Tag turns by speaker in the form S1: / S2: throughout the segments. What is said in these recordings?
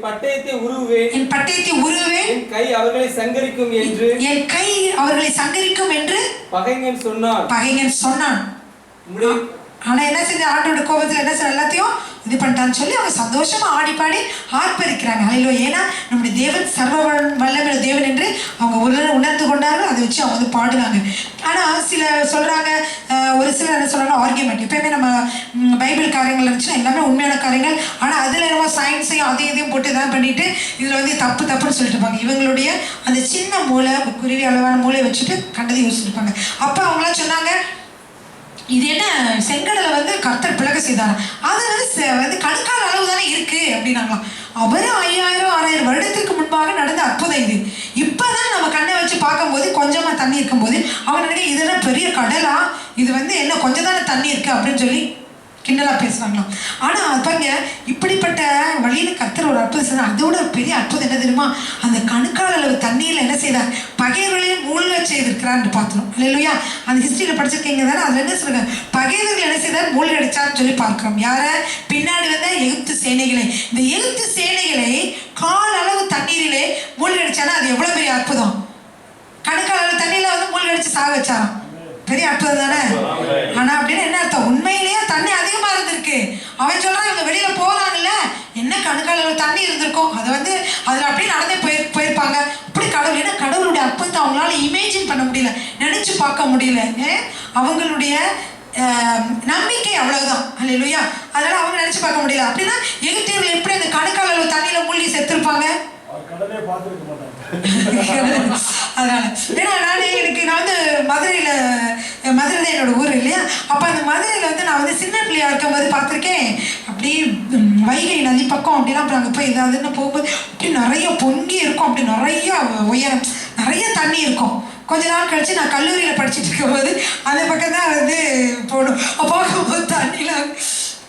S1: பட்டயத்தை உருவுவேன்,
S2: என் பட்டயத்தை உருவேன்,
S1: என் கை அவர்களை சங்கரிக்கும் என்று
S2: என் கை அவர்களை சங்கரிக்கும் என்று
S1: பகைஞன் சொன்னான்.
S2: பகைஞன் சொன்னான். ஆனா என்ன செஞ்ச, ஆண்டோட கோபத்துல என்ன செஞ்ச, எல்லாத்தையும் இது பண்ணிட்டான்னு சொல்லி அவங்க சந்தோஷமா ஆடி பாடி ஆர்ப்பரிக்கிறாங்க. அல்லேலூயா. ஏன்னா நம்முடைய தேவன் சர்வ வல்லமையுள்ள தேவன் என்று அவங்க உணர்ந்து கொண்டார்கள். அதை வச்சு அவங்க வந்து பாடுறாங்க. ஆனா சில சொல்றாங்க, ஒரு சிலர் என்ன சொல்றாங்க, ஆர்கியூமெண்ட். எப்பயுமே நம்ம பைபிள் காரியங்கள் இருந்துச்சுன்னா எல்லாமே உண்மையான காரியங்கள். ஆனா அதுல நம்ம சயின்ஸையும் அதையும் இதையும் போட்டு இதான் பண்ணிட்டு இதுல வந்து தப்பு தப்புன்னு சொல்லிட்டு இருப்பாங்க. இவங்களுடைய அந்த சின்ன மூளை, குருவி அளவான மூளை வச்சுட்டு கண்டதை யோசிச்சிருப்பாங்க. அப்ப அவங்களாம் சொன்னாங்க, இது என்ன செங்கடலை வந்து கர்த்தர் பிளக்க செய்தார், அது வந்து கணுக்கால் அளவு தானே இருக்கு அப்படின்னாங்களாம். அவரு 5000-6000 வருடத்திற்கு முன்பாக நடந்த அற்புதம் இது. இப்பதான் நம்ம கண்ணை வச்சு பார்க்கும்போது கொஞ்சமா தண்ணி இருக்கும்போது அவங்க நினைக்க இதெல்லாம் பெரிய கடலா, இது வந்து என்ன கொஞ்சம் தானே தண்ணி இருக்கு அப்படின்னு சொல்லி கிண்டலா பேசுறாங்களாம். ஆனா பாருங்க, இப்படிப்பட்ட வழியில கர்த்தர் ஒரு அற்புதம் செய்தார். அதோட ஒரு பெரிய அற்புதம் என்ன தெரியுமா, அந்த கணுக்கால் அளவு தண்ணீர்ல என்ன செய்தார், பகைவர்களையும் மூழ்க செய்திருக்கிறான்னு பார்த்தோம். இல்லையா, அந்த ஹிஸ்டரியில படிச்சிருக்கீங்க தானே, அதுல என்ன சொல்றாங்க, பகைவர்கள் என்ன செய்தார், மூழ்க அடிச்சான்னு சொல்லி பார்க்கிறோம். யார, பின்னாடி வந்த எகிப்து சேனைகளை. இந்த எகிப்து சேனைகளை கால் அளவு தண்ணீரிலே மூழ்க அடிச்சானா அது எவ்வளவு பெரிய அற்புதம். கணுக்கால் அளவு தண்ணீர்ல வந்து மூழ்க அடிச்சு சாக வச்சாராம். பெரிய அற்புதம் தானே. ஆனா அப்படின்னு என்ன அர்த்தம், உண்மையிலேயே தண்ணி அதிகமா இருந்திருக்கு. அவன் சொல்றான், இவங்க வெளியில போறாங்கல்ல, என்ன கணுக்கால தண்ணி இருந்திருக்கும், அதை வந்து அதுல அப்படியே நடந்தே போயிருப்பாங்க. அப்படி கடவுள், ஏன்னா கடவுளுடைய அற்புதத்தை அவங்களால இமேஜின் பண்ண முடியல, நினைச்சு பார்க்க முடியல. அவங்களுடைய நம்பிக்கை அவ்வளவுதான். அல்லேலூயா. அதனால அவங்க நினைச்சு பார்க்க முடியல. அப்படின்னா எகிப்தியர்கள் எப்படி அந்த கணுக்கால் அளவு தண்ணியில மூழ்கி செத்துருப்பாங்க. அதனால ஏன்னா நான் வந்து மதுரை தான் என்னோட ஊர் இல்லையா. அப்ப அந்த மதுரையில வந்து நான் வந்து சின்ன பிள்ளையா இருக்கும்போது பார்த்துருக்கேன். அப்படியே வைகை நதி பக்கம் அப்படின்னா அப்புறம் அங்கே போய் ஏதாவதுன்னு போகும்போது அப்படி நிறைய பொங்கி இருக்கும், அப்படி நிறைய உயரம், நிறைய தண்ணி இருக்கும். கொஞ்ச நாள் கழிச்சு நான் கல்லூரியில படிச்சுட்டு இருக்கும்போது அந்த பக்கம் தான் வந்து போகணும். பார்க்கும்போது தண்ணியில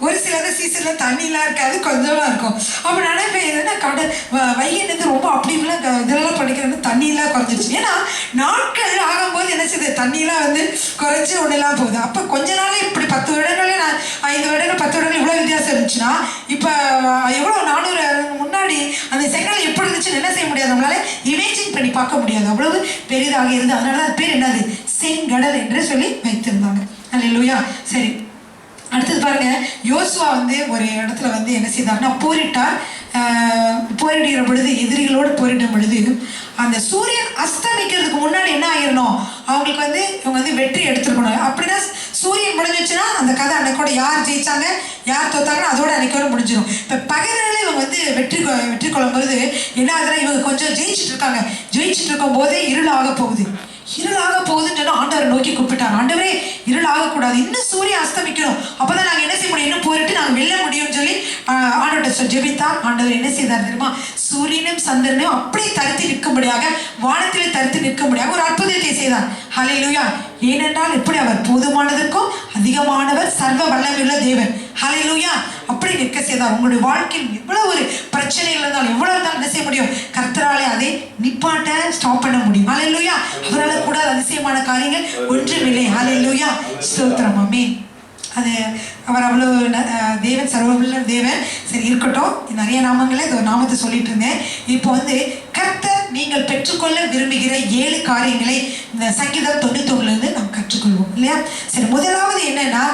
S2: ஒரு சில சீசன்ல தண்ணிலாம் இருக்காது, கொஞ்சமா இருக்கும். அப்ப நினைப்பேன், எதுனா கடல் வைகை ரொம்ப அப்படி இதெல்லாம் படிக்கிறது தண்ணியெல்லாம் குறைஞ்சிருச்சு. ஏன்னா நாட்கள் ஆகும்போது என்ன செய்யுது, தண்ணியெல்லாம் வந்து குறைஞ்சி ஒன்னெல்லாம் போகுது. அப்ப கொஞ்ச நாளே இப்படி 10 வருடங்களே, நான் 5 வருடங்கள் 10 வருடங்கள் இவ்வளவு வித்தியாசம் இருந்துச்சுன்னா இப்ப எவ்வளவு 400 முன்னாடி அந்த செங்கல் எப்படி இருந்துச்சுன்னு என்ன செய்ய முடியாது, நம்மளால இமேஜின் பண்ணி பார்க்க முடியாது, அவ்வளவு பெரிதாக இருந்து. அதனால அது பேர் என்னது, செங்கடல் என்று சொல்லி வைத்திருந்தாங்க. அல்லேலூயா. சரி, அடுத்தது பாருங்க, யோசுவா வந்து ஒரு இடத்துல வந்து என்ன செய்தார்னா போரிட்டார். போரிடுகிற பொழுது, எதிரிகளோடு போரிடும் பொழுது அந்த சூரியன் அஸ்தமிக்கிறதுக்கு முன்னாடி என்ன ஆகிடணும், அவங்களுக்கு வந்து இவங்க வந்து வெற்றி எடுத்துருக்கணும். அப்படின்னா சூரியன் முடிஞ்சிச்சுன்னா அந்த கதை அன்னைக்கோட யார் ஜெயிச்சாங்க யார் தோத்தாங்கன்னா அதோட அன்னைக்கோட முடிஞ்சிடும். இப்போ பகைவர்களே இவங்க வந்து வெற்றி கொள்ளும்போது என்ன ஆகுதுன்னா, இவங்க கொஞ்சம் ஜெயிச்சுட்டு இருக்காங்க. ஜெயிச்சுட்டு இருக்கும் போதே இருளாக போகுது. இருளாக போகுதுன்னு சொன்னா ஆண்டவரை நோக்கி கூப்பிட்டாங்க, ஆண்டவரே இருள் ஆகக்கூடாது, இன்னும் சூரியன் அஸ்தமிக்கணும், அப்பதான் நாங்க என்ன செய்ய முடியும், இன்னும் போயிட்டு நாங்க வெல்ல முடியும்னு சொல்லி ஆண்டவர்கிட்ட ஜெபித்தான். ஆண்டவர் என்ன செய்தார் தெரியுமா, சூரியனும் சந்திரனையும் அப்படியே தரித்து நிற்கும்படியாக, வானத்திலே தரித்து நிற்கும்படியாக ஒரு அற்புதத்தை செய்தார். ஹல்லேலூயா. ஏனென்றால் எப்படி அவர் போதுமானதற்கும் அதிகமானவர், சர்வ வல்லமையுள்ள தேவன். ஹல்லேலூயா. அப்படி நிற்க செய்தார். உங்களுடைய வாழ்க்கையில் எவ்வளவு ஒரு பிரச்சனைகள் இருந்தாலும் எவ்வளவு இருந்தாலும் என்ன செய்ய முடியும், கர்த்தராலே அதை நிப்பாட்ட ஸ்டாப் பண்ண முடியும். ஹல்லேலூயா. அவரால் கூட அதிசயமான காரியங்கள் ஒன்றுமில்லை. ஹல்லேலூயா. ஸ்தோத்திரம். ஆமென். அது அவர் அவ்வளவு தேவன், சர்வவல்ல தேவன். சரி இருக்கட்டும், நிறைய நாமங்களே இந்த நாமத்தை சொல்லிட்டு இருந்தேன். இப்போ வந்து கர்த்தர் நீங்கள் பெற்றுக்கொள்ள விரும்புகிற 7 காரியங்களை இந்த சங்கீதம் 91 நாம் கற்றுக்கொள்வோம் இல்லையா. சரி, முதலாவது என்னன்னா,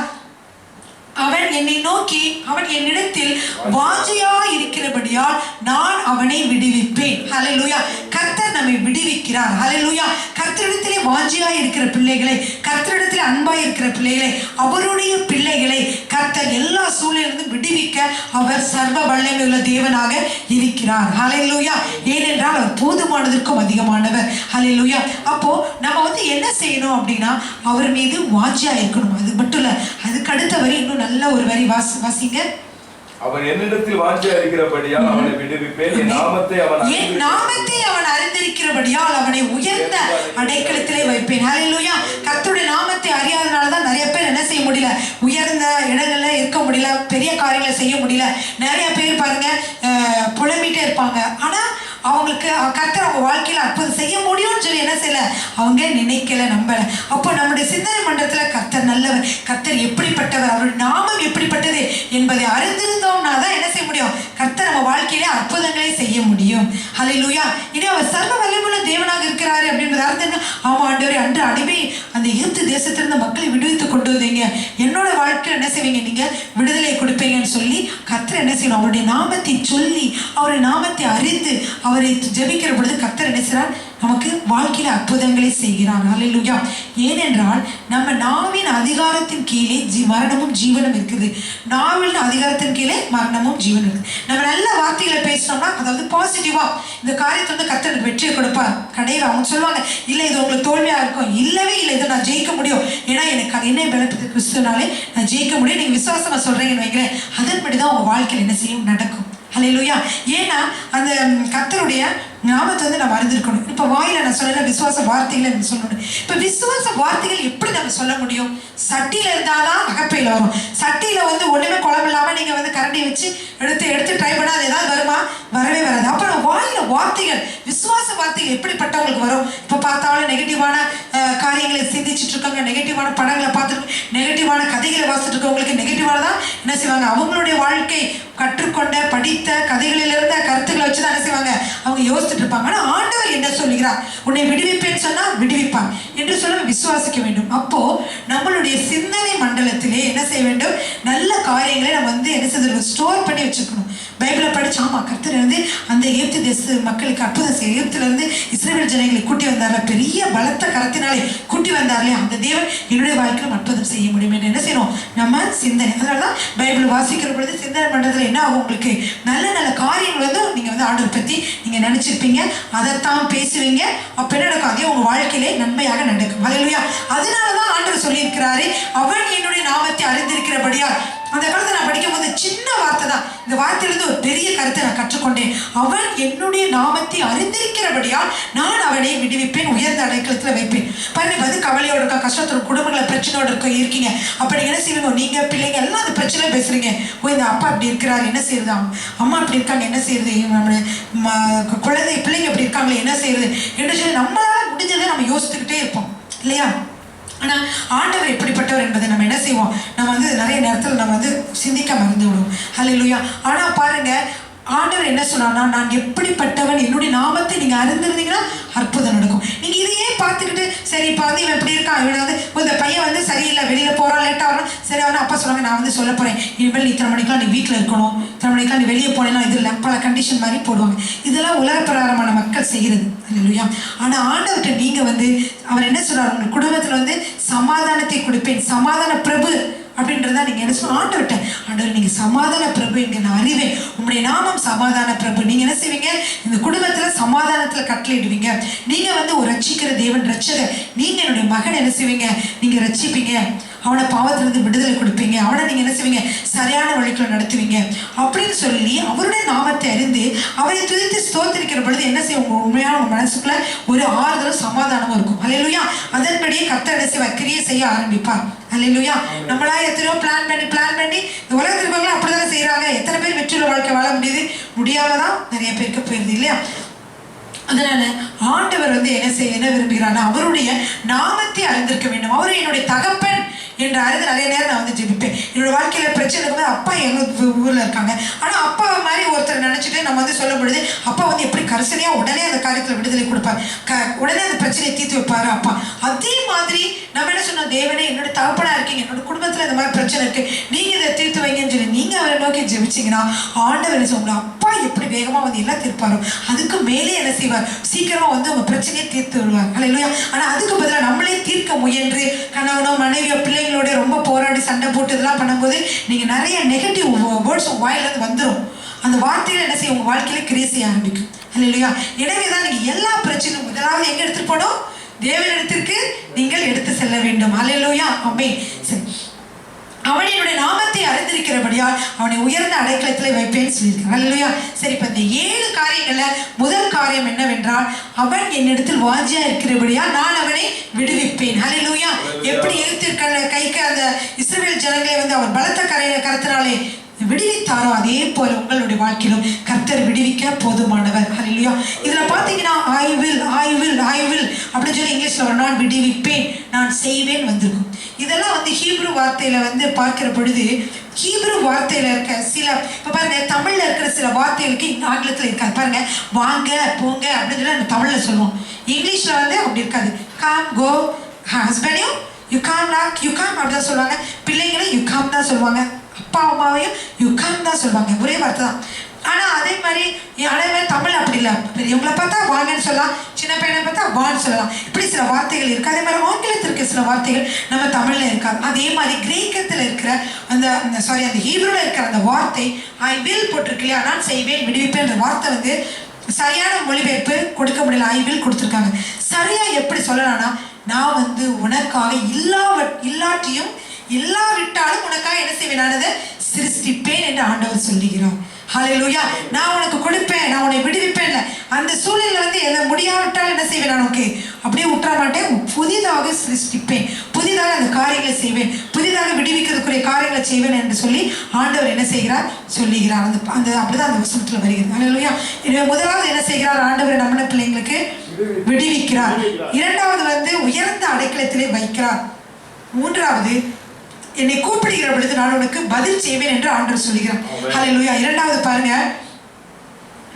S2: அவன் என்னை நோக்கி அவன் என்னிடத்தில் வாஞ்சையா இருக்கிறபடியால் நான் அவனை விடுவிப்பேன். ஹல்லேலூயா. கர்த்தர் நம்மை விடுவிக்கிறார். ஹல்லேலூயா. கர்த்தரிடத்திலே வாஞ்சையா இருக்கிற பிள்ளைகளை, கர்த்தரிடத்திலே அன்பாய் இருக்கிற பிள்ளைகளை, அவருடைய பிள்ளைகளை கர்த்தர் எல்லா சூழ்நிலையிலிருந்து விடுவிக்க அவர் சர்வ வல்லமையுள்ள தேவனாக இருக்கிறார். ஹல்லேலூயா. ஏனென்றால் அவர் போதுமானதற்கும் அதிகமானவர். ஹல்லேலூயா. அப்போ நம்ம வந்து என்ன செய்யணும் அப்படின்னா, அவர் மீது வாஞ்சையா இருக்கணும். அது மட்டும் இல்ல, அதுக்கு அடுத்த வரி இன்னும் நல்ல ஒரு வரி வாசிங்க.
S3: அவன் என்னிடத்தில் வாஞ்சையா இருக்கிறபடியால் அவனை விடுவிப்பேன், என் நாமத்தை அவன்
S2: அறிந்திருக்கிறபடியால் அவனை உயர்ந்த அடைக்கலத்திலே வைப்பேன். ஹல்லேலூயா. கர்த்தருடைய நாமத்தை அறியாதனாலதான் நிறைய பேர் என்ன செய்ய முடியல, உயர்ந்த இடங்கள்ல இருக்க முடியல, பெரிய காரியங்களை செய்ய முடியல. நிறைய பேர் பாருங்க புலம்பிட்டே இருப்பாங்க. ஆனா அவங்களுக்கு கர்த்தர் அவங்க வாழ்க்கையில அற்புதம் செய்ய முடியும்னு சொல்லி என்ன செய்யல, அவங்க நினைக்கல, நம்பல. அப்போ நம்முடைய சிந்தனை மண்டலத்துல கர்த்தர் நல்லவர், கர்த்தர் எப்படிப்பட்டவர், அவருடைய நாமம் எப்படிப்பட்டது என்பதை அறிந்திருந்தோம்னா தான் என்ன செய்ய முடியும், கர்த்தர் நம்ம வாழ்க்கையிலே அற்புதங்களை செய்ய முடியும். ஹல்லேலூயா. இனி அவர் சர்வ வல்லமையுள்ள தேவனாக இருக்கிறாரு அப்படின்றது அர்த்தம். ஆமா ஆண்டவரே, அன்று அடிமை அந்த எகிப்து தேசத்திலிருந்து மக்களை விடுவித்து கொண்டு வந்தீங்க, என்னோட வாழ்க்கையில் என்ன செய்வீங்க, நீங்க விடுதலை கொடுப்பீங்கன்னு சொல்லி கர்த்தர் என்ன செய்யணும், அவருடைய நாமத்தை சொல்லி அவருடைய நாமத்தை அறிந்து அவரை ஜெபிக்கிற பொழுது கர்த்தர் என்ன செய்றார், நமக்கு வாழ்க்கையில அற்புதங்களை செய்கிறார். ஹல்லேலூயா. ஏனென்றால் நம்ம நாவின் அதிகாரத்தின் கீழே மரணமும் ஜீவனும் இருக்குது. நாவின் அதிகாரத்தின் கீழே மரணமும் ஜீவனும் இருக்குது. நம்ம நல்ல வார்த்தைகளை பேசினோம்னா, அதாவது பாசிட்டிவா இந்த காரியத்தை வந்து கர்த்தர் வெற்றியை கொடுப்பார். கடையில் அவங்க சொல்லுவாங்க, இல்லை இது உங்களுக்கு தோல்வியா இருக்கும், இல்லவே இல்லை, இதை நான் ஜெயிக்க முடியும், ஏன்னா எனக்கு என்னை பலப்படுத்த கிறிஸ்துனாலே நான் ஜெயிக்க முடியும், நீங்க விசுவாசமா சொல்றீங்கன்னு வைக்கிறேன், அதன்படிதான் உங்க வாழ்க்கையில் என்ன செய்யும், நடக்கும். ஹல்லேலூயா. ஏன்னா அந்த கர்த்தருடைய நாமத்தை வந்து நம்ம அறிந்திருக்கணும். இப்போ வாயில நான் சொல்லல விசுவாச வார்த்தைகளை நம்ம சொல்லணும். இப்போ விசுவாச வார்த்தைகள் எப்படி நம்ம சொல்ல முடியும், சட்டியில இருந்தாதான் அகப்பையில வரும். சட்டியில வந்து ஒண்ணுமே குழம்பு இல்லாம நீங்க வந்து கரண்டி வச்சு எடுத்து ட்ரை பண்ணா அது ஏதாவது வருமா, வரவே வராது. அப்புறம் வாயில வார்த்தைகள், விசுவாச வார்த்தைகள் எப்படிப்பட்டவங்களுக்கு வரும். இப்போ பார்த்தாலும் நெகட்டிவான காரியங்களை சிந்திச்சுட்டு இருக்காங்க, நெகட்டிவான படங்களை பார்த்துட்டு, நெகட்டிவான கதைகளை வாசிட்டு இருக்கவங்களுக்கு நெகட்டிவானதான் என்ன செய்வாங்க, அவங்களுடைய வாழ்க்கை கற்றுக்கொண்ட படித்த கதைகளில் இருந்த கருத்துக்களை வச்சுதான் என்ன செய்வாங்க, அவங்க யோசிச்சுட்டு இருப்பாங்க. ஆனா ஆண்டவர் என்ன சொல்லுகிறார், உன்னை விடுவிப்பேன்னு சொன்னா விடுவிப்பார் என்று சொல்ல விசுவாசிக்க வேண்டும். அப்போ நம்மளுடைய சிந்தனை மண்டலத்திலே என்ன செய்ய வேண்டும், நல்ல காரியங்களை நம்ம வந்து என்ன செய்ய ஸ்டோர் பண்ணி வச்சுக்கணும். பைபிளை படிச்சு, ஆமா கர்த்தர் வந்து அந்த எகிப்து தேச மக்களுக்கு அற்புதம் செய்ய, எகிப்துல இருந்து இஸ்ரவேல் ஜனங்களை கூட்டி வந்தார்ல, பெரிய பலத்த கரத்தினாலே கூட்டி வந்தார்லே, அந்த தேவன் என்னுடைய வாழ்க்கையில் அற்புதம் செய்ய முடியும் என்று என்ன செய்யணும், நம்ம சிந்தனை. அதனாலதான் பைபிள் வாசிக்கிற பொழுது சிந்தனை மண்டலத்தில் என்ன ஆகும், உங்களுக்கு நல்ல நல்ல காரியங்கள் வந்து நீங்க வந்து ஆண்டவர் பத்தி நீங்க நினைச்சிருப்பீங்க, அதைத்தான் பேசுவீங்க, அப்ப என்ன நடக்கும், அதே உங்க வாழ்க்கையிலே நன்மையாக நடக்கும். ஹல்லேலூயா. அதனாலதான் ஆண்டவர் சொல்லி இருக்கிறாரு, அவன் என்னுடைய நாமத்தை அறிந்திருக்கிறபடியா. அந்த காலத்தை நான் படிக்கும் போது சின்ன வார்த்தை தான், இந்த வார்த்தையிலிருந்து ஒரு பெரிய கருத்தை நான் கற்றுக்கொண்டேன். அவன் என்னுடைய நாமத்தை அறிந்திருக்கிறபடியால் நான் அவனை விடுவிப்பேன், உயர்ந்த அடைக்கலத்தில் வைப்பேன். பாருங்க, வந்து கவலையோடு இருக்கா, கஷ்டத்தோட குடும்பங்களை பிரச்சனையோடு இருக்கீங்க, அப்ப நீங்க என்ன செய்வீங்க, நீங்க பிள்ளைங்க எல்லாம் அந்த பிரச்சனை பேசுறீங்க, ஓ இந்த அப்பா அப்படி இருக்கிறாரு என்ன செய்யுது, அம்மா அப்படி இருக்காங்க என்ன செய்யுது, நம்மளுடைய குழந்தை பிள்ளைங்க அப்படி இருக்காங்களே என்ன செய்யுது என்று சொல்லி நம்மளால முடிஞ்சதை நம்ம யோசித்துக்கிட்டே இருப்போம் இல்லையா. ஆனால் ஆண்டவர் எப்படிப்பட்டவர் என்பதை நம்ம என்ன செய்வோம், நம்ம வந்து நிறைய நேரத்தில் நம்ம வந்து சிந்திக்க மறந்து விடுவோம். ஹல்லேலூயா. ஆனால் பாருங்க, ஆண்டவர் என்ன சொன்னார்னா, நான் எப்படிப்பட்டவன், என்னுடைய நாமத்தை நீங்க அறிந்திருந்தீங்கன்னா அற்புதம் நடக்கும். நீங்க இதையே பார்த்துக்கிட்டு, சரி இப்போ வந்து இவன் எப்படி இருக்கான், இவன் வந்து இந்த பையன் வந்து சரியில்லை, வெளியில போறான், லேட்டா வரும், சரி அவன் அப்பா சொல்லுவாங்க, நான் வந்து சொல்ல போறேன், இனிமேல் நீ இத்தனை மணிக்கெல்லாம் நீ வீட்டில் இருக்கணும், இத்தனை மணிக்கெல்லாம் நீ வெளியே போனேன்னா இது இல்லை, பல கண்டிஷன் மாதிரி போடுவாங்க. இதெல்லாம் உலக பிரகாரமான மக்கள் செய்கிறது. ஹல்லேலூயா. ஆனா ஆண்டவர்கிட்ட நீங்க வந்து அவர் என்ன சொல்றாரு, உங்க குடும்பத்துல வந்து சமாதானத்தை கொடுப்பேன், சமாதான பிரபு அப்படின்றத நீங்க என்ன சொல்ல, ஆண்டவர்கிட்ட, ஆண்டவர் நீங்க சமாதான பிரபு எங்க நான் அறிவேன், உங்களுடைய நாமம் சமாதான பிரபு, நீங்க என்ன செய்வீங்க, இந்த குடும்பத்துல சமாதானத்துல கட்டளையிடுவீங்க, நீங்க வந்து ஒரு ரட்சிக்கிற தேவன், ரட்சகர், நீங்க என்னுடைய மகன் என்ன செய்வீங்க, நீங்க ரட்சிப்பீங்க, அவனை பாவத்திலிருந்து விடுதலை கொடுப்பீங்க, அவனை நீங்க என்ன செய்வீங்க, சரியான வழிக்குள்ள நடத்துவீங்க அப்படின்னு சொல்லி அவருடைய நாமத்தை அறிந்து அவரை துதித்து ஸ்தோத்திரிக்கிற பொழுது என்ன செய்யும், உங்க உண்மையான உங்க மனசுக்குள்ள ஒரு ஆறுதலும் சமாதானமும் இருக்கும். ஹல்லேலூயா. அதன்படியே கர்த்தர் என்ன செய்வார், கிரியை செய்ய ஆரம்பிப்பார். ஹல்லேலூயா. நம்மளா எத்தனையோ பிளான் பண்ணி இந்த உலகத்தில் இருக்கவங்களும் அப்படிதானே செய்யறாங்க. எத்தனை பேர் வெற்றியுள்ள வாழ்க்கை வாழ முடியாததான் நிறைய பேருக்கு போயிருது இல்லையா. அதனால ஆண்டவர் வந்து என்ன விரும்புகிறார்னா, அவருடைய நாமத்தை அறிந்திருக்க வேண்டும். அவரு என்னுடைய தகப்பன் என்ற அறிந்து நிறைய நேரம் நான் வந்து ஜெபிப்பேன். என்னோட வாழ்க்கையில பிரச்சனை இருக்கும்போது, அப்பா எங்க ஊர்ல இருக்காங்க, ஆனா அப்பா மாதிரி ஒருத்தர் நினைச்சிட்டு நம்ம வந்து சொல்லும் பொழுது, அப்பா வந்து எப்படி கரிசனையா உடனே அந்த காரியத்துல விடுதலை கொடுப்பார், உடனே அந்த பிரச்சனையை தீர்த்து வைப்பாரு அப்பா. அதே மாதிரி நம்ம என்ன சொன்னோம், தேவனே என்னோட தகப்பனா இருக்கீங்க, என்னோட குடும்பத்துல இந்த மாதிரி பிரச்சனை இருக்கு, நீங்க இதை தீர்த்து வைங்கன்னு சொல்லி நீங்க அவரை நோக்கி ஜெபிச்சீங்கன்னா, ஆண்டவர் சொல்லுங்க, அப்பா எப்படி வேகமா வந்து எல்லாம் தீர்ப்பாரோ அதுக்கு மேலே என்ன செய்வார், சீக்கிரமா வந்து உங்க பிரச்சனையை தீர்த்து விடுவார். ஹல்லேலூயா. ஆனா அதுக்கு பதிலாக நம்மளே தீர்க்க முயன்று கணவனோ மனைவியோ பிள்ளைங்களோட ரொம்ப போராடி சண்டை போட்டு இதெல்லாம் பண்ணும்போது நீங்க நிறைய நெகட்டிவ் வேர்ட்ஸ் உங்க வாயில இருந்து வந்துடும். அந்த வார்த்தையில என்ன செய்யும், உங்க வாழ்க்கையில கிரியை செய்ய ஆரம்பிக்கும். ஹல்லேலூயா. எனவேதான் நீங்க எல்லா பிரச்சனையும் முதலாவது எங்க எடுத்துட்டு போனோம், தேவனிடத்திற்கு நீங்கள் எடுத்து செல்ல வேண்டும். ஹல்லேலூயா. ஆமென். சரி, அவன் என்னுடைய நாமத்தை அறிந்திருக்கிறபடியால் அவனை உயர்ந்த அடைக்கலத்தில் வைப்பேன்னு சொல்லியிருக்கான். ஹல்லேலூயா. சரி, இப்போ இந்த 7 காரியங்கள்ல முதல் காரியம் என்னவென்றால், அவன் என்னிடத்தில் வாஞ்சியா இருக்கிறபடியால் நான் அவனை விடுவிப்பேன். ஹல்லேலூயா. எப்படி எகிப்தியர் கைக்கு அந்த இஸ்ரவேல் ஜனங்களை வந்து அவர் பலத்த கரத்தினாலே விடுவித்தாரோ அதே போல உங்களுடைய வாழ்க்கையிலும் கர்த்தர் விடுவிக்க போதுமானவர். ஹல்லேலூயா. இதுல பாத்தீங்கன்னா ஐ வில் அப்படின்னு சொல்லி இங்கிலீஷ்ல ஒரு நான் விடுவிப்பேன், நான் செய்வேன் வந்திருக்கும். இதெல்லாம் வந்து ஹீப்ரு வார்த்தையில வந்து பார்க்கிற பொழுது ஹீப்ரு வார்த்தையில இருக்க சில, இப்ப பாருங்க தமிழ்ல இருக்கிற சில வார்த்தைகளுக்கு ஆங்கிலத்துல இருக்காது. பாருங்க வாங்க போங்க அப்படின்னு சொல்லி நம்ம தமிழ்ல சொல்லுவோம். இங்கிலீஷ்ல வந்து அப்படி இருக்காது. கம் கோ, ஹஸ்பண்டையும் you come not you come அப்படிதான் சொல்லுவாங்க. பிள்ளைங்களும் யூ கம் தான் சொல்லுவாங்க. அப்பா அம்மாவையும் யூ கம் தான் சொல்லுவாங்க. ஒரே வார்த்தை தான். ஆனா அதே மாதிரி தமிழ் அப்படி இல்லை. பெரியவங்களை பார்த்தா வாங்கன்னு சொல்லலாம், சின்ன பையனை பார்த்தா வான்னு சொல்லலாம். இப்படி சில வார்த்தைகள் இருக்கு. அதே மாதிரி ஆங்கிலத்திற்கு சில வார்த்தைகள் நம்ம தமிழ்ல இருக்காது. அதே மாதிரி கிரேக்கத்துல இருக்கிற அந்த ஹீப்ருல இருக்கிற அந்த வார்த்தை ஐ வில் போட்டிருக்கு இல்லையா, நான் செய்வேன் விடுவிப்பேன் வார்த்தை வந்து சரியான மொழிபெயர்ப்பு கொடுக்க முடியல. ஐ வில் கொடுத்துருக்காங்க. சரியா எப்படி சொல்லலாம்னா, நான் வந்து உனக்காக இல்லாட்டியும் இல்லாவிட்டாலும் உனக்காக என்ன செய்வேன், சிருஷ்டிப்பேன் என்று ஆண்டவர் சொல்லுகிறார். ஹல்லேலூயா. நான் உனக்கு கொடுப்பேன், நான் உன்னை விடுவிப்பேன். அந்த சூழ்நிலை வந்து எதை முடியாவிட்டாலும் என்ன செய்வேன், நான் உனக்கு அப்படியே விட்டுற மாட்டேன். புதிதாக சிருஷ்டிப்பேன், புதிதாக அந்த காரியங்களை செய்வேன், புதிதாக விடுவிக்கிறதுக்குரிய காரியங்களை செய்வேன் என்று சொல்லி ஆண்டவர் என்ன செய்கிறார் சொல்லுகிறார். அந்த அப்படிதான் அந்த வசனத்துல வருகிறது. ஹல்லேலூயா. முதலாவது என்ன செய்கிறார் ஆண்டவர், நம்ம பிள்ளைங்களுக்கு விடுவிக்கிறார். இரண்டாவது வந்து உயர்ந்த அடைக்கலத்திலே வைக்கிறார். மூன்றாவது என்னை கூப்பிடுகிற பொழுது நான் உனக்கு பதில் செய்வேன் என்று ஆண்டவர் சொல்லுகிறார். ஹல்லேலூயா. இரண்டாவது பாருங்க,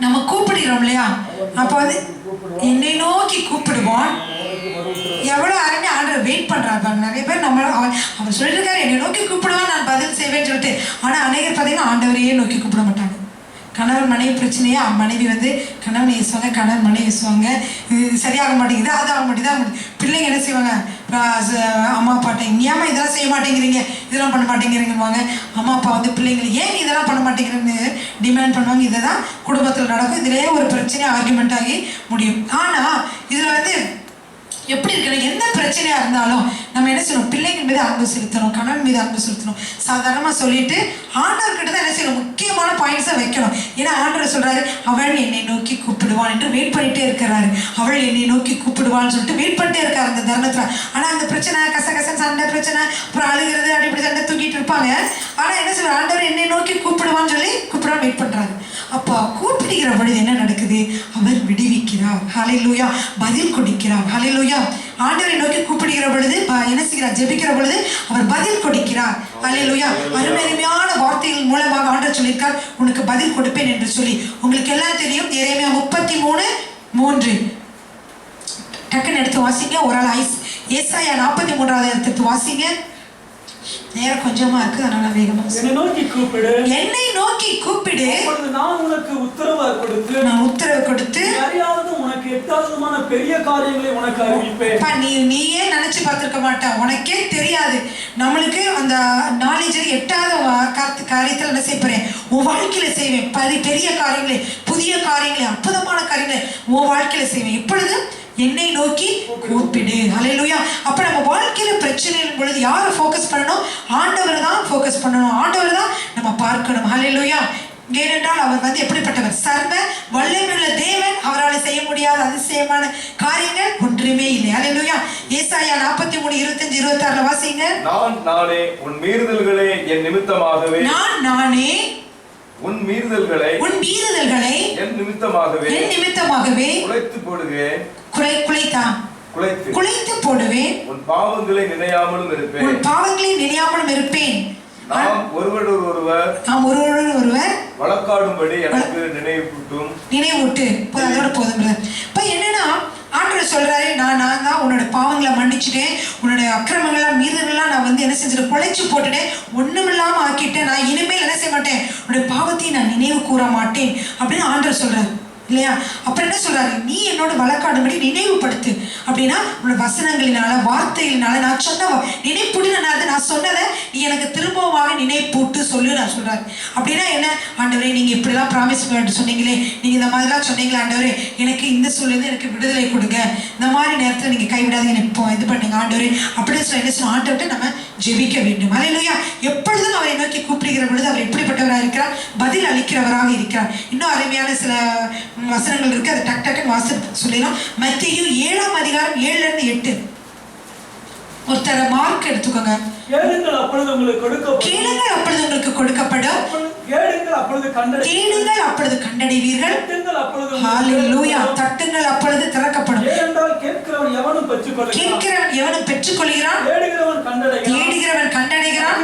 S2: நம்ம கூப்பிடுகிறோம் இல்லையா, அப்ப வந்து என்னை நோக்கி கூப்பிடுவான். எவ்வளவு அருமையா ஆண்டவர் வெயிட் பண்றாரு பாருங்க. நிறைய பேர் நம்ம அவர் சொல்லிருக்காரு என்னை நோக்கி கூப்பிடுவான் நான் பதில் செய்வேன்னு சொல்லிட்டு, ஆனா அநேகர் பார்த்தீங்கன்னா ஆண்டவரையே நோக்கி கூப்பிட மாட்டாங்க. கணவன் மனைவி பிரச்சனையே, மனைவி வந்து கணவன் ஏசுவாங்க, கணவன் மனைவி ஏசுவாங்க, இது சரியாக மாட்டேங்குது, அது ஆக மாட்டேங்குது. பிள்ளைங்க என்ன செய்வாங்க, அம்மா அப்பாட்ட ஏமா இதெல்லாம் செய்ய மாட்டேங்கிறீங்க, இதெல்லாம் பண்ண மாட்டேங்கிறீங்கன்னு அம்மா அப்பா வந்து பிள்ளைங்களை ஏன் இதெல்லாம் பண்ண மாட்டேங்கிறேன்னு டிமாண்ட் பண்ணுவாங்க. இதை தான் குடும்பத்தில் நடக்கும். இதுலேயே ஒரு பிரச்சனை ஆர்குமெண்ட் ஆகி முடியும். ஆனால் இதில் வந்து எப்படி இருக்கணும், எந்த பிரச்சனையா இருந்தாலும் நம்ம என்ன செய்யணும், பிள்ளைங்க மீது அன்பு செலுத்தணும், கணவன் மீது அன்பு செலுத்தணும். சாதாரணமா சொல்லிட்டு ஆண்டவர்கிட்ட தான் என்ன செய்யணும், முக்கியமான பாயிண்ட்ஸை வைக்கணும். ஏன்னா ஆண்டவர் சொல்றாரு அவள் என்னை நோக்கி கூப்பிடுவான் என்று வெயிட் பண்ணிட்டே இருக்கிறாரு. அவள் என்னை நோக்கி கூப்பிடுவான்னு சொல்லிட்டு வெயிட் பண்ணிட்டே இருக்காரு அந்த தருணத்துல. ஆனா அந்த பிரச்சனை கசகசன் சண்டை பிரச்சனை, அப்புறம் அழுகிறது, அப்படி சண்டை தூக்கிட்டு இருப்பாங்க. ஆனா என்ன சொல்ற, ஆண்டவர் என்னை நோக்கி கூப்பிடுவான்னு சொல்லி கூப்பிடுவான் வெயிட் பண்றாரு. அப்போ கூப்பிடுகிற பொழுது என்ன நடக்குது, அவர் விடுவிக்கிறார். ஹல்லேலூயா. பதில் கொடுக்கிறார். ஹல்லேலூயா. ஆண்டவரை நோக்கி கூப்பிடுகிற பொழுது என்ன செய்கிறார், ஜெபிக்கிற பொழுது அவர் பதில் கொடுக்கிறார். ஹல்லேலூயா. அருமையான வார்த்தைகள் மூலமாக ஆண்டவர் சொல்லியிருக்கார் உனக்கு பதில் கொடுப்பேன் என்று சொல்லி. உங்களுக்கு எல்லாம் தெரியும் எரேமியா 33:3. டக்குன்னு எடுத்து வாசிங்க. ஒரு ஆள் ஏசாயா 43வது எடுத்து வாசிங்க. நேரம் கொஞ்சமா இருக்கு, அதனால வேகமா.
S1: என்னை நோக்கி கூப்பிடு,
S2: என்னை நோக்கி கூப்பிடு,
S1: நான் உனக்கு உத்தரவு கொடுத்து அறியாத உனக்கு எட்டாவதுமான பெரிய காரியங்களை உனக்கு அறிவிப்பேன். நீயே நினைச்சு பார்த்திருக்க மாட்ட, உனக்கே தெரியாது. நம்மளுக்கு அந்த நாலேஜ் எட்டாவது காரியத்தில் என்ன செய்யறேன், உன் வாழ்க்கையில செய்வேன். பெரிய காரியங்களை, புதிய காரியங்களை, அற்புதமான காரியங்களை உன் வாழ்க்கையில செய்வேன். இப்பொழுது என்னை நோக்கி கூப்பிடு. ஹல்லேலூயா. அப்ப நம்ம வாழ்க்கையில பிரச்சனையின் பொழுது யாரை ஃபோக்கஸ் பண்ணணும், ஆண்டவரை தான் ஃபோக்கஸ் பண்ணணும், ஆண்டவரை தான் நம்ம பார்க்கணும். ஹல்லேலூயா. ஏனென்றால் அவர் வந்து எப்படிப்பட்டவர், சர்வ வல்லமையுள்ள தேவன். அவரால் செய்ய முடியாத அதிசயமான காரியங்கள் ஒன்றுமே இல்லை. ஹல்லேலூயா. ஏசாயா 43:25-26 வாசிங்க.
S3: நான் நானே உன் மீறுதல்களை என் நிமித்தமாகவே,
S2: நான் நானே
S3: உன் மீறுதல்களை என் நிமித்தமாகவே குலைத்து போடுவேன். குலைத்து போடுவேன். உன் பாவங்களை நினையாமலும் இருப்பேன். நாம் ஒருவரோடொருவர் வழக்காடும்படி எனக்கு நினைவூட்டு.
S2: அதோட போதும். இப்ப என்னன்னா ஆண்டவர் சொல்றாரு, நான் தான் உன்னோட பாவங்களை மன்னிச்சுட்டேன், உன்னோட அக்கிரமங்கள்லாம் மீறுதல்லாம் நான் வந்து என்ன செஞ்சுட்டு குலைச்சு போட்டுட்டேன், ஒண்ணுமில்லாம ஆக்கிட்டேன். நான் இனிமேல் என்ன செய்ய மாட்டேன், உன்னோட பாவத்தை நான் நினைவு கூற மாட்டேன் அப்படின்னு ஆண்டவர் சொல்றாரு இல்லையா. அப்புறம் என்ன சொல்றாரு, நீ என்னோட வழக்காடும்படி நினைவுபடுத்து. அப்படின்னா உன்னோட வசனங்களினால, வார்த்தைகளினால நான் சொன்ன நான் சொன்னதை நீ எனக்கு திரும்பமாக நினைப்பூட்டு சொல்லு நான் சொல்றாரு. அப்படின்னா என்ன, ஆண்டவரே நீங்க இப்படிலாம் ப்ராமிஸ் சொன்னீங்களே, நீங்க இந்த மாதிரிலாம் சொன்னீங்களே ஆண்டவரே, எனக்கு இந்த சூழ்நிலை எனக்கு விடுதலை கொடுங்க, இந்த மாதிரி நேரத்தில் நீங்க கைவிடாதீங்க, இப்போ இது பண்ணுங்க ஆண்டவரே அப்படின்னு சொல்லி என்ன சொல்ல, ஆண்டவர்கிட்ட நம்ம ஜெபிக்க வேண்டும். ஹல்லேலூயா. எப்பொழுதும் அவரை நோக்கி கூப்பிடுகிற பொழுது அவர் எப்படிப்பட்டவராக இருக்கிறார், பதில் அளிக்கிறவராக இருக்கிறார். இன்னும் அருமையான சில வசனங்கள் இருக்கு, அதை டக்குன்னு வாசித்து சொல்லிடலாம். மத்தேயு 7:7-8. ஒருத்தர மார்க் எடுத்துக்கோங்க.
S1: கேளுங்கள் அப்பொழுது உங்களுக்கு கொடுக்கப்படும்,
S2: கொடுக்கப்படும்,
S4: கேளுங்கள் அப்பொழுது
S2: தேடுங்கள் அப்பொழுது கண்டடைவீர்கள்.
S4: தட்டுங்கள் அப்பொழுது
S2: ஹalleluya. தட்டுங்கள் அப்பொழுது திறக்கப்படும்.
S4: ஏனென்றால் கேட்கிறவன் எவனும்
S2: பெற்றுக்கொள்கிறான்.
S4: தேடுகிறவன் கண்டடைகிறான்.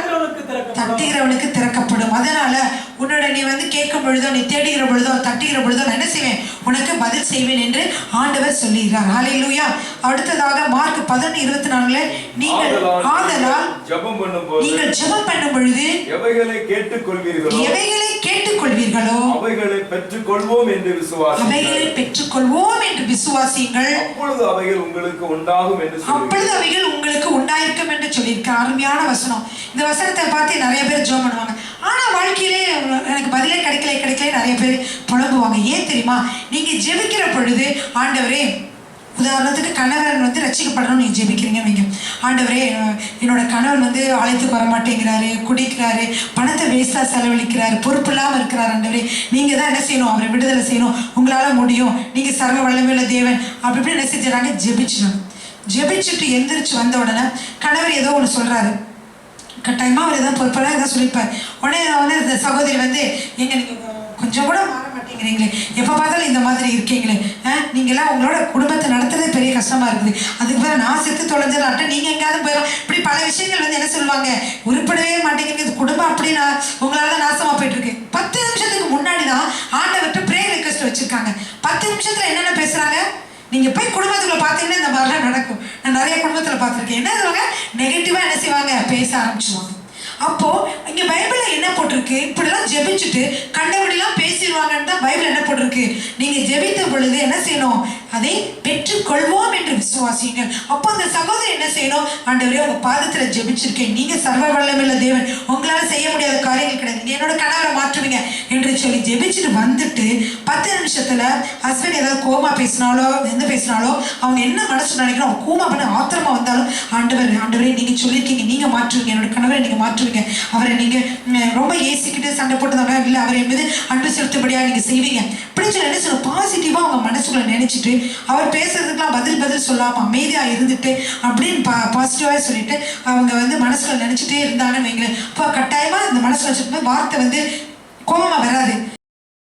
S2: தட்டுகிறவனுக்கு திறக்கப்படும். அதனால உன்னோட நீ வந்து கேட்கும் பொழுதோ, நீ தேடுகிற பொழுதோ, தட்டுகிற பொழுதோ நான் என்ன செய்வேன், உனக்கு பதில் செய்வேன் என்று ஆண்டவர் சொல்லுகிறார். ஹalleluya. அடுத்ததாக மார்க் 11:24 நீங்கள் ஆதலால் நீங்கள் ஜெபம் பண்ணும் பொழுது
S3: எவைகளை கேட்டுக்கொள்வீர்களோ
S2: அவைகளை
S3: பெற்றுக்கொள்வோம் என்று
S2: விசுவாசியுங்கள்.
S3: அப்பொழுது அவைகள் உங்களுக்கு
S2: உண்டாயிருக்கும் என்று சொல்லியிருக்க அருமையான வசனம். இந்த வசனத்தை பார்த்து நிறைய பேர் ஜெபம் பண்ணுவாங்க. ஆனா வாழ்க்கையிலே எனக்கு பதிலே கிடைக்கல நிறைய பேர் புலம்புவாங்க. ஏன் தெரியுமா? நீங்க ஜெபிக்கிற பொழுது ஆண்டவரே, உதாரணத்துக்கு கணவன் வந்து ரட்சிக்கப்படணும் நீங்க ஜெபிக்கிறீங்க வைங்க. ஆண்டவரே, என்னோட கணவன் வந்து ஆலயத்துக்கு வர மாட்டேங்கிறாரு, குடிக்கிறாரு, பணத்தை வேஸ்டா செலவழிக்கிறாரு, பொறுப்பு இல்லாம இருக்கிறார். ஆண்டவரே, நீங்க தான் என்ன செய்யணும், அவரை விடுதலை செய்யணும், உங்களால முடியும், நீங்க சர்வ வல்லமையுள்ள தேவன் அப்படி என்ன செஞ்சாங்க, ஜெபிச்சுட்டு எந்திரிச்சு வந்த உடனே கணவர் ஏதோ ஒன்று சொல்றாரு. கட்டாயமா அவர் ஏதாவது பொறுப்பெல்லாம் ஏதாவது சொல்லியிருப்பார். உடனே இந்த சகோதரி வந்து எங்க நீங்க கொஞ்சம் கூட மாற மாட்டேங்கிறீங்களே, எப்போ பார்த்தாலும் இந்த மாதிரி இருக்கீங்களே, நீங்களாம் உங்களோட குடும்பத்தை நடத்துறது பெரிய கஷ்டமா இருக்குது, அதுக்கு பிறகு நான் செத்து தொலைஞ்சிடலாட்ட நீங்க எங்கேயாவது போயிடும், இப்படி பல விஷயங்கள் வந்து என்ன சொல்லுவாங்க, உருப்படவே மாட்டேங்கிறது குடும்பம் அப்படி உங்களால தான் நாசமா போயிட்டு இருக்கு. 10 நிமிஷத்துக்கு முன்னாடி தான் ஆண்டவர்கிட்ட ப்ரேயர் ரிக்வெஸ்ட் வச்சிருக்காங்க. 10 நிமிஷத்துல என்னென்ன பேசுறாங்க, நீங்க போய் குடும்பத்துக்குள்ள பாத்தீங்கன்னா இந்த மாதிரிலாம் நடக்கும். நான் நிறைய குடும்பத்துல பார்த்திருக்கேன். என்ன சொல்லுவாங்க, நெகட்டிவா என்ன செய்வாங்க, பேச ஆரம்பிச்சுவாங்க. அப்போ இங்க பைபிள்ல என்ன போட்டிருக்கு, இப்படிலாம் ஜெபிச்சுட்டு கண்டபடிலாம் பேசிடுவாங்கன்னு தான் பைபிள் என்ன போட்டிருக்கு. நீங்க ஜெபித்த பொழுது என்ன செய்யணும், அதை பெற்றுக்கொள்வோம் என்று விசுவாசியுங்கள். அப்போ அந்த சகோதரி என்ன செய்யணும், ஆண்டவரே உங்க பாதத்துல ஜெபிச்சிருக்கேன், நீங்க சர்வ வல்லமையுள்ள தேவன், உங்களால செய்ய முடியாத காரியங்கள் கிடையாது, நீ என்னோட கணவரை மாற்றுவீங்க என்று சொல்லி ஜெபிச்சுட்டு வந்துட்டு 10 நிமிஷத்துல ஹஸ்பண்ட் ஏதாவது கோமா பேசினாலோ எந்த பேசினாலோ அவங்க என்ன மனசு நினைக்கிறோம், அவங்க கோமா பண்ண ஆத்திரமா வந்தாலும் ஆண்டவரே நீங்க சொல்லியிருக்கீங்க, நீங்க மாற்றுவீங்க, என்னோட கணவரை நீங்க மாற்றுவீங்க, அவரை நீங்க ரொம்ப ஏசிக்கிட்டு சண்டை போட்டதோட இல்ல அவரை மீது அன்பு செலுத்தபடியா நீங்க செய்வீங்க அப்படின்னு சொல்லி என்ன சொல்ல பாசிட்டிவா அவங்க மனசுக்குள்ள நினைச்சிட்டு அவர் பேசுறதுக்கெல்லாம் பதில் சொல்லாம அமைதியா இருந்துட்டு அப்படின்னு பாசிட்டிவா சொல்லிட்டு அவங்க வந்து மனசுல நினைச்சிட்டே இருந்தாங்கன்னு வைங்களேன். இப்போ கட்டாயமா இந்த மனசுல வச்சுட்டு வார்த்தை வந்து கோபமா வராது.